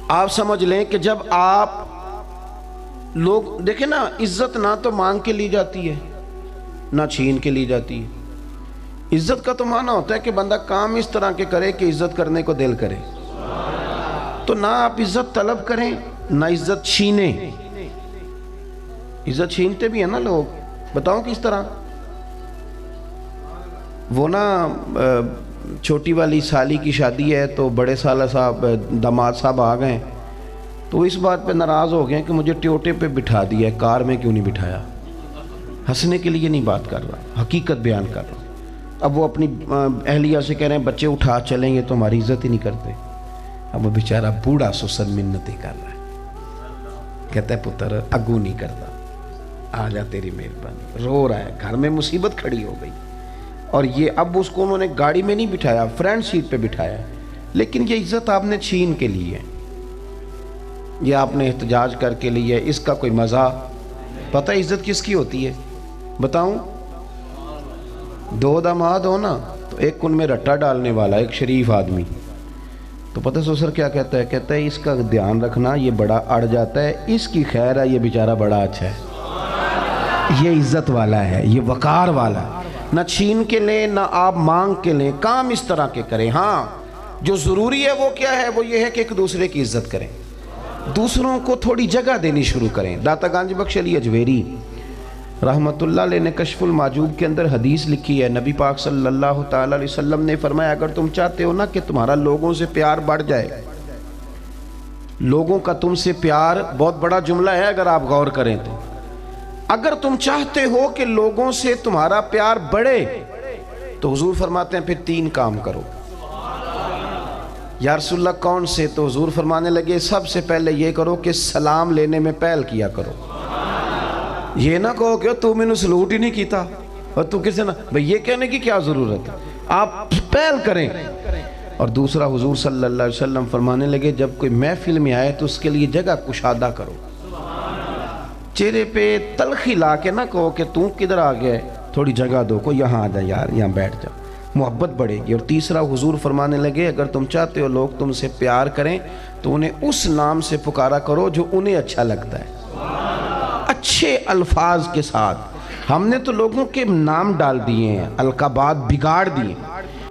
آپ سمجھ لیں کہ جب آپ لوگ دیکھیں نا، عزت نہ تو مانگ کے لی جاتی ہے نہ چھین کے لی جاتی ہے۔ عزت کا تو معنی ہوتا ہے کہ بندہ کام اس طرح کے کرے کہ عزت کرنے کو دل کرے، تو نہ آپ عزت طلب کریں نہ عزت چھینیں۔ عزت چھینتے بھی ہیں نا لوگ، بتاؤں کس طرح؟ وہ نا چھوٹی والی سالی کی شادی ہے تو بڑے سالہ صاحب داماد صاحب آ گئے، تو اس بات پہ ناراض ہو گئے کہ مجھے ٹیوٹے پہ بٹھا دیا ہے، کار میں کیوں نہیں بٹھایا۔ ہنسنے کے لیے نہیں بات کر رہا، حقیقت بیان کر رہا۔ اب وہ اپنی اہلیہ سے کہہ رہے ہیں بچے اٹھا چلیں گے تو ہماری عزت ہی نہیں کرتے۔ اب وہ بیچارہ بوڑھا سسن منتیں کر رہا ہے، کہتا ہے پتر اگو نہیں کرتا، آ جا تیری مہربانی۔ رو رہا ہے، گھر میں مصیبت کھڑی ہو گئی، اور یہ اب اس کو انہوں نے گاڑی میں نہیں بٹھایا، فرنٹ سیٹ پہ بٹھایا، لیکن یہ عزت آپ نے چھین کے لی ہے، یہ آپ نے احتجاج کر کے لی ہے، اس کا کوئی مزہ پتہ ہے عزت کس کی ہوتی ہے؟ بتاؤں؟ دو داماد ہو نا تو ایک ان میں رٹا ڈالنے والا، ایک شریف آدمی، تو پتہ سسر کیا کہتا ہے؟ کہتا ہے اس کا دھیان رکھنا، یہ بڑا اڑ جاتا ہے، اس کی خیر ہے، یہ بیچارہ بڑا اچھا ہے، یہ عزت والا ہے، یہ وقار والا ہے۔ نہ چھین کے لیں نہ آپ مانگ کے لیں، کام اس طرح کے کریں۔ ہاں جو ضروری ہے وہ کیا ہے؟ وہ یہ ہے کہ ایک دوسرے کی عزت کریں، دوسروں کو تھوڑی جگہ دینی شروع کریں۔ داتا گنج بخش علی اجویری رحمت اللہ علیہ نے کشف المعجوب کے اندر حدیث لکھی ہے، نبی پاک صلی اللہ تعالیٰ علیہ وسلم نے فرمایا اگر تم چاہتے ہو نا کہ تمہارا لوگوں سے پیار بڑھ جائے، لوگوں کا تم سے پیار، بہت بڑا جملہ ہے اگر آپ غور کریں تو، اگر تم چاہتے ہو کہ لوگوں سے تمہارا پیار بڑھے تو حضور فرماتے ہیں پھر 3 کام کرو۔ یا رسول اللہ کون سے؟ تو حضور فرمانے لگے سب سے پہلے یہ کرو کہ سلام لینے میں پہل کیا کرو۔ یہ نہ کہو کہ تو میں نے سلوٹ ہی نہیں کیتا اور تو کسے نہ، بھئی یہ کہنے کی کیا ضرورت ہے، آپ پہل کریں۔ اور دوسرا حضور صلی اللہ علیہ وسلم فرمانے لگے جب کوئی محفل میں آئے تو اس کے لیے جگہ کشادہ کرو، چہرے پہ تلخی لا کے نہ کہو کہ تو کدھر آ گیا ہے، تھوڑی جگہ دو، کو یہاں آ جا یار، یہاں بیٹھ جا، محبت بڑھے گی۔ اور تیسرا حضور فرمانے لگے اگر تم چاہتے ہو لوگ تم سے پیار کریں تو انہیں اس نام سے پکارا کرو جو انہیں اچھا لگتا ہے، اچھے الفاظ کے ساتھ۔ ہم نے تو لوگوں کے نام ڈال دیے ہیں، القابات بگاڑ دیے۔